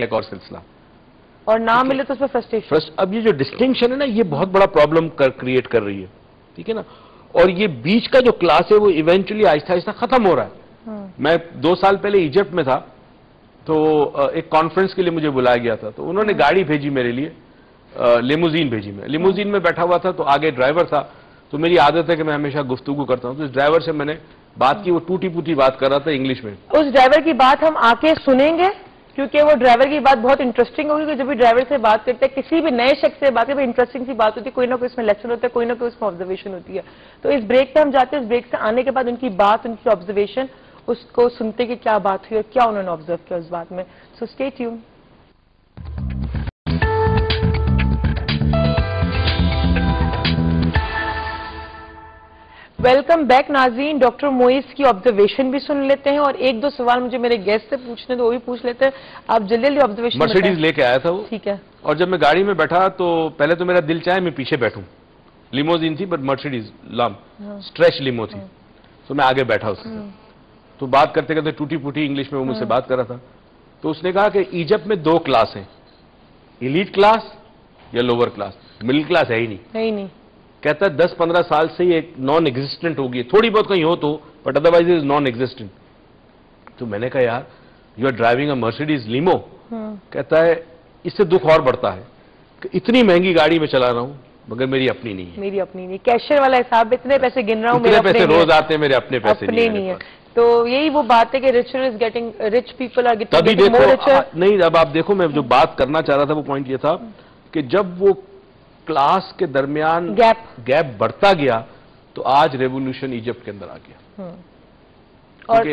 ایک اور سلسلہ اور نہ ملے تو اس میں فرسٹریشن. اب یہ جو ڈسٹنکشن ہے نا، یہ بہت بڑا پرابلم کریٹ کر رہی ہے، ٹھیک ہے نا. اور یہ بیچ کا جو کلاس ہے وہ ایونچولی آہستہ آہستہ ختم ہو رہا ہے. میں 2 سال پہلے ایجپٹ میں تھا، تو ایک کانفرنس کے لیے مجھے بلایا گیا تھا. تو انہوں نے گاڑی بھیجی میرے لیے، لیموزین بھیجی. میں لیموزین میں بیٹھا ہوا تھا، تو آگے ڈرائیور تھا. تو میری عادت ہے کہ میں ہمیشہ گفتگو کرتا ہوں. تو اس ڈرائیور سے میں نے بات کی، وہ ٹوٹی پوٹی بات کر رہا تھا انگلش میں. اس ڈرائیور کی بات ہم آ کے سنیں گے، کیونکہ وہ ڈرائیور کی بات بہت انٹرسٹنگ ہوگی. کہ جب بھی ڈرائیور سے بات کرتے ہیں، کسی بھی نئے شخص سے بات کرتے ہیں، انٹرسٹنگ سی بات ہوتی ہے، کوئی نہ کوئی اس میں لیسن ہوتا ہے، کوئی نہ کوئی اس میں آبزرویشن ہوتی ہے. تو اس بریک پہ ہم جاتے ہیں. اس بریک سے آنے کے بعد ان کی بات، ان کی آبزرویشن، اس کو سنتے کہ کیا بات ہوئی اور کیا انہوں نے آبزرو کیا اس بات میں. So stay tune. Welcome back ناظرین. ڈاکٹر موئز کی آبزرویشن بھی سن لیتے ہیں، اور 1-2 سوال مجھے میرے گیسٹ سے پوچھنے تو وہ بھی پوچھ لیتے ہیں. آپ جلدی جلدی آبزرویشن. مرسیڈیز لے کے آیا تھا وہ، ٹھیک ہے. اور جب میں گاڑی میں بیٹھا تو پہلے تو میرا دل چاہے میں پیچھے بیٹھوں. لیموزین تھی بٹ مرسیڈیز اسٹریچ لیمو تھی. تو میں آگے بیٹھا اس کے ساتھ. تو بات کرتے کرتے ٹوٹی پوٹی انگلش میں وہ مجھ سے بات کر رہا تھا. تو اس نے کہا کہ ایجپٹ میں 2 کلاس ہیں، ایلیٹ کلاس یا لوور کلاس. مڈل کلاس ہے ہی نہیں. کہتا ہے 10-15 سال سے یہ نان ایگزسٹنٹ ہوگی. تھوڑی بہت کہیں ہو تو، but otherwise is non existent. تو میں نے کہا یار you are driving a Mercedes limo. کہتا ہے اس سے دکھ اور بڑھتا ہے کہ اتنی مہنگی گاڑی میں چلا رہا ہوں مگر میری اپنی نہیں ہے. میری اپنی نہیں. کیشر والا حساب، اتنے پیسے گن رہا ہوں، اتنے پیسے روز آتے ہیں، میرے اپنے پیسے نہیں ہے. تو یہی وہ بات ہے کہ rich people are تبھی getting more richer. نہیں، اب آپ دیکھو میں جو بات کرنا چاہ رہا تھا وہ پوائنٹ یہ تھا کہ جب وہ کلاس کے درمیان گیپ بڑھتا گیا تو آج ریولوشن ایجپٹ کے اندر آ گیا. اور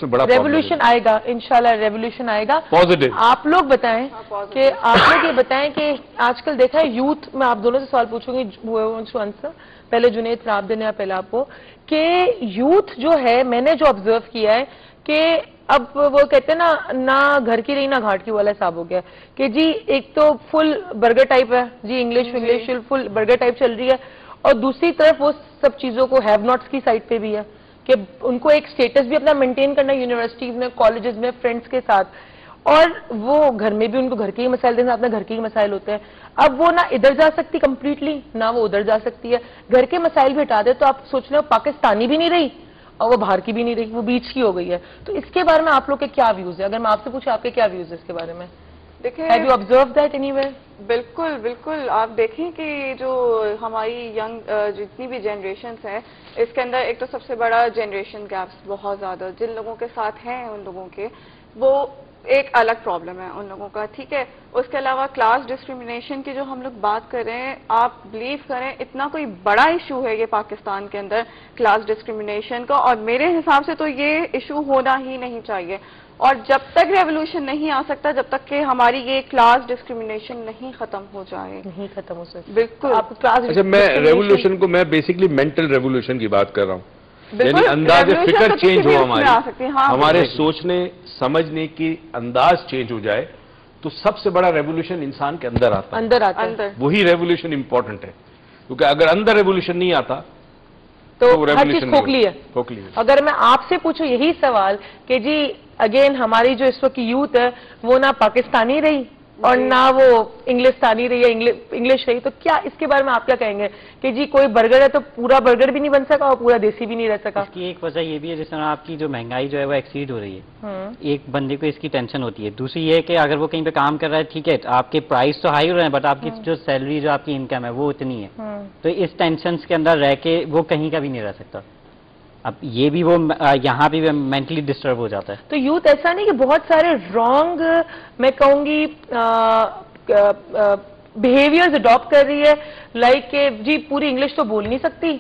بڑا ریولوشن آئے گا انشاءاللہ. ریولوشن آئے گا پازیٹیو. آپ لوگ بتائیں کہ آپ لوگ یہ بتائیں کہ آج کل دیکھا ہے یوتھ میں، آپ دونوں سے سوال پوچھوں گی، پہلے جنید پھر آپ دینے یا پہلے آپ کو، کہ یوتھ جو ہے، میں نے جو آبزرو کیا ہے کہ اب وہ کہتے ہیں نا، نہ گھر کی رہی نہ گھاٹ کی والا حساب ہو گیا. کہ جی ایک تو فل برگر ٹائپ ہے جی، انگلش فل برگر ٹائپ چل رہی ہے، اور دوسری طرف وہ سب چیزوں کو ہیو ناٹس کی سائڈ پہ بھی ہے کہ ان کو ایک سٹیٹس بھی اپنا مینٹین کرنا ہے یونیورسٹیز میں، کالجز میں، فرینڈس کے ساتھ، اور وہ گھر میں بھی ان کو گھر کے ہی مسائل دینا، اپنے گھر کے ہی مسائل ہوتے ہیں. اب وہ نہ ادھر جا سکتی کمپلیٹلی، نہ وہ ادھر جا سکتی ہے. گھر کے مسائل بھی ہٹا دے تو آپ سوچ لیں وہ پاکستانی بھی نہیں رہی اور وہ باہر کی بھی نہیں رہی، وہ بیچ کی ہو گئی ہے. تو اس کے بارے میں آپ لوگ کے کیا ویوز ہے؟ اگر میں آپ سے پوچھوں آپ کے کیا ویوز ہے اس کے بارے میں؟ دیکھیں، have you observe that any where? بالکل بالکل. آپ دیکھیں کہ جو ہماری ینگ جتنی بھی جنریشنز ہیں، اس کے اندر ایک تو سب سے بڑا جنریشن گیپس بہت زیادہ جن لوگوں کے ساتھ ہیں، ان لوگوں کے وہ ایک الگ پرابلم ہے ان لوگوں کا، ٹھیک ہے. اس کے علاوہ کلاس ڈسکریمنیشن کی جو ہم لوگ بات کر رہے ہیں، آپ بلیو کریں اتنا کوئی بڑا ایشو ہے یہ پاکستان کے اندر کلاس ڈسکریمنیشن کا، اور میرے حساب سے تو یہ ایشو ہونا ہی نہیں چاہیے. اور جب تک ریولوشن نہیں آ سکتا، جب تک کہ ہماری یہ کلاس ڈسکریمنیشن نہیں ختم ہو جائے. نہیں ختم ہو سکتا. بالکل. اچھا، میں ریولوشن کو میں بیسکلی مینٹل ریولوشن کی بات کر رہا ہوں. یعنی انداز فکر چینج ہو ہمارے سوچنے سمجھنے کی انداز چینج ہو جائے تو سب سے بڑا ریولوشن انسان کے اندر آتا ہے. وہی ریولوشن امپورٹنٹ ہے، کیونکہ اگر اندر ریولوشن نہیں آتا تو ہر چیز کھوکھلی ہے. اگر میں آپ سے پوچھوں یہی سوال کہ جی اگین ہماری جو اس وقت کی یوتھ ہے وہ نہ پاکستانی رہی اور نہ وہ انگلستانی رہی ہے، انگلش رہی، تو کیا اس کے بارے میں آپ کیا کہیں گے کہ جی کوئی برگر ہے تو پورا برگر بھی نہیں بن سکا اور پورا دیسی بھی نہیں رہ سکا؟ اس کی ایک وجہ یہ بھی ہے جس طرح آپ کی جو مہنگائی جو ہے وہ ایکسیڈ ہو رہی ہے. ایک بندے کو اس کی ٹینشن ہوتی ہے. دوسری یہ ہے کہ اگر وہ کہیں پہ کام کر رہا ہے، ٹھیک ہے آپ کے پرائز تو ہائی ہو رہے ہیں، بٹ آپ کی جو سیلری جو آپ کی انکم ہے وہ اتنی ہے، تو اس ٹینشنز کے اندر رہ کے وہ کہیں کا بھی نہیں رہ سکتا. اب یہ بھی وہ یہاں بھی مینٹلی ڈسٹرب ہو جاتا ہے. تو یوتھ ایسا نہیں کہ بہت سارے رانگ میں کہوں گی بہیویئرز اڈاپٹ کر رہی ہے، لائک کہ جی پوری انگلش تو بول نہیں سکتی،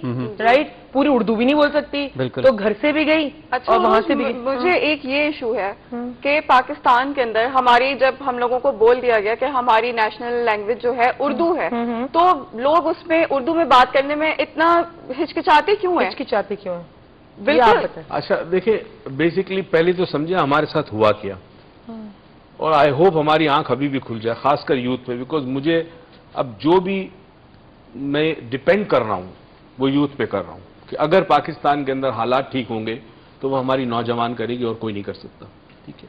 رائٹ، پوری اردو بھی نہیں بول سکتی، تو گھر سے بھی گئی اور وہاں سے بھی گئی. مجھے ایک یہ ایشو ہے کہ پاکستان کے اندر ہماری جب ہم لوگوں کو بول دیا گیا کہ ہماری نیشنل لینگویج جو ہے اردو ہے، تو لوگ اس میں اردو میں بات کرنے میں اتنا ہچکچاتے کیوں ہیں؟ بالکل. اچھا دیکھیں، بیسکلی پہلے تو سمجھے ہمارے ساتھ ہوا کیا، اور آئی ہوپ ہماری آنکھ ابھی بھی کھل جائے، خاص کر یوتھ پہ، بیکاز مجھے اب جو بھی میں ڈپینڈ کر رہا ہوں وہ یوتھ پہ کر رہا ہوں کہ اگر پاکستان کے اندر حالات ٹھیک ہوں گے تو وہ ہماری نوجوان کرے گی اور کوئی نہیں کر سکتا. ٹھیک ہے،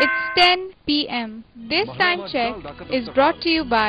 It's 10 p.m. This time check is brought to you by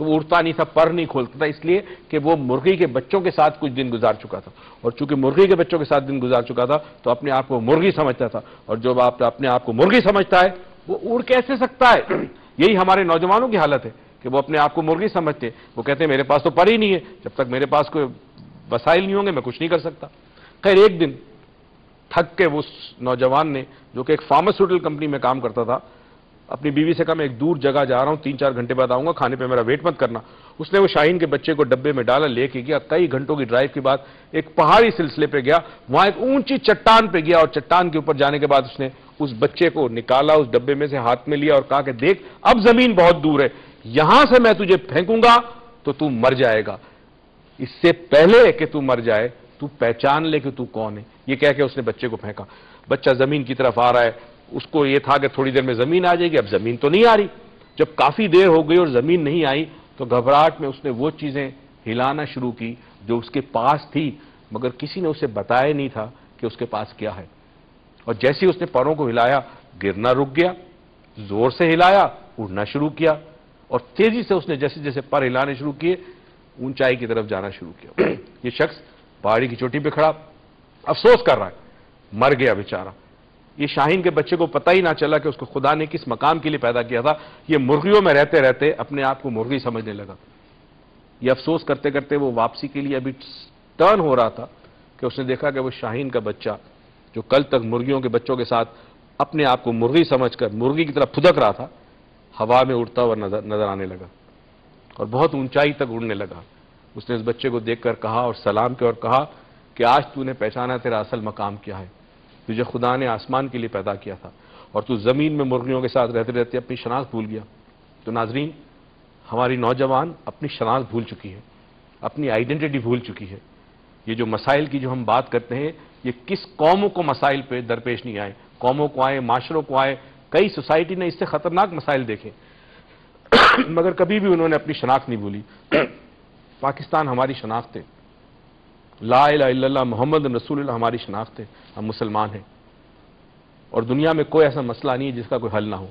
تو وہ اڑتا نہیں تھا، پر نہیں کھولتا تھا، اس لیے کہ وہ مرغی کے بچوں کے ساتھ کچھ دن گزار چکا تھا، اور چونکہ مرغی کے بچوں کے ساتھ دن گزار چکا تھا تو اپنے آپ کو مرغی سمجھتا تھا، اور جو آپ اپنے آپ کو مرغی سمجھتا ہے وہ اڑ کیسے سکتا ہے؟ یہی ہمارے نوجوانوں کی حالت ہے کہ وہ اپنے آپ کو مرغی سمجھتے ہیں، وہ کہتے ہیں میرے پاس تو پر ہی نہیں ہے، جب تک میرے پاس کوئی وسائل نہیں ہوں گے میں کچھ نہیں کر سکتا۔ خیر ایک دن تھک کے اس نوجوان نے، جو کہ ایک فارماسیوٹیکل کمپنی میں کام کرتا تھا، اپنی بیوی سے کہا میں ایک دور جگہ جا رہا ہوں، 3-4 گھنٹے بعد آؤں گا، کھانے پہ میرا ویٹ مت کرنا۔ اس نے وہ شاہین کے بچے کو ڈبے میں ڈالا، لے کے گیا، کئی گھنٹوں کی ڈرائیو کے بعد ایک پہاڑی سلسلے پہ گیا، وہاں ایک اونچی چٹان پہ گیا، اور چٹان کے اوپر جانے کے بعد اس نے اس بچے کو نکالا، اس ڈبے میں سے ہاتھ میں لیا اور کہا کہ دیکھ اب زمین بہت دور ہے، یہاں سے میں تجھے پھینکوں گا تو تو مر جائے گا، اس سے پہلے کہ تو مر جائے تو پہچان لے کہ تو کون ہے۔ یہ کہہ کے اس نے بچے کو پھینکا، بچہ زمین کی طرف آ رہا ہے، اس کو یہ تھا کہ تھوڑی دیر میں زمین آ جائے گی، اب زمین تو نہیں آ رہی۔ جب کافی دیر ہو گئی اور زمین نہیں آئی تو گھبراہٹ میں اس نے وہ چیزیں ہلانا شروع کی جو اس کے پاس تھی، مگر کسی نے اسے بتایا نہیں تھا کہ اس کے پاس کیا ہے، اور جیسے ہی اس نے پروں کو ہلایا گرنا رک گیا، زور سے ہلایا اڑنا شروع کیا، اور تیزی سے اس نے جیسے جیسے پر ہلانے شروع کیے اونچائی کی طرف جانا شروع کیا۔ یہ شخص پہاڑی کی چوٹی پہ کھڑا افسوس کر رہا ہے، مر گیا بیچارہ۔ یہ شاہین کے بچے کو پتہ ہی نہ چلا کہ اس کو خدا نے کس مقام کے لیے پیدا کیا تھا، یہ مرغیوں میں رہتے رہتے اپنے آپ کو مرغی سمجھنے لگا۔ یہ افسوس کرتے کرتے وہ واپسی کے لیے ابھی ٹرن ہو رہا تھا کہ اس نے دیکھا کہ وہ شاہین کا بچہ جو کل تک مرغیوں کے بچوں کے ساتھ اپنے آپ کو مرغی سمجھ کر مرغی کی طرف پھدک رہا تھا، ہوا میں اڑتا ہوا نظر آنے لگا اور بہت اونچائی تک اڑنے لگا۔ اس نے اس بچے کو دیکھ کر کہا اور سلام کیا اور کہا کہ آج تو نے پہچانا تیرا اصل مقام کیا ہے، تجھے خدا نے آسمان کے لیے پیدا کیا تھا اور تو زمین میں مرغیوں کے ساتھ رہتے رہتے اپنی شناخت بھول گیا۔ تو ناظرین، ہماری نوجوان اپنی شناخت بھول چکی ہے، اپنی آئیڈینٹی بھول چکی ہے۔ یہ جو مسائل کی جو ہم بات کرتے ہیں، یہ کس قوموں کو مسائل پہ درپیش نہیں آئے، قوموں کو آئے، معاشروں کو آئے، کئی سوسائٹی نے اس سے خطرناک مسائل دیکھے مگر کبھی بھی انہوں نے اپنی شناخت نہیں بھولی۔ پاکستان ہماری شناخت ہے، لا الہ الا اللہ محمد رسول اللہ ہماری شناخت ہے، ہم مسلمان ہیں، اور دنیا میں کوئی ایسا مسئلہ نہیں ہے جس کا کوئی حل نہ ہو۔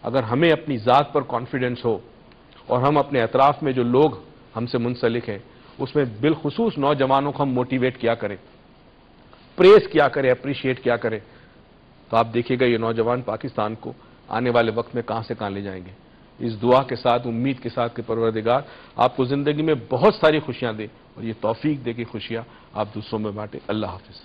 اگر ہمیں اپنی ذات پر کانفیڈنس ہو اور ہم اپنے اطراف میں جو لوگ ہم سے منسلک ہیں اس میں بالخصوص نوجوانوں کو ہم موٹیویٹ کیا کریں، پریز کیا کریں، اپریشیٹ کیا کریں، تو آپ دیکھیے گا یہ نوجوان پاکستان کو آنے والے وقت میں کہاں سے کہاں لے جائیں گے۔ اس دعا کے ساتھ، امید کے ساتھ کہ پروردگار آپ کو زندگی میں بہت ساری خوشیاں دے اور یہ توفیق دے کہ خوشیاں آپ دوسروں میں بانٹیں۔ اللہ حافظ۔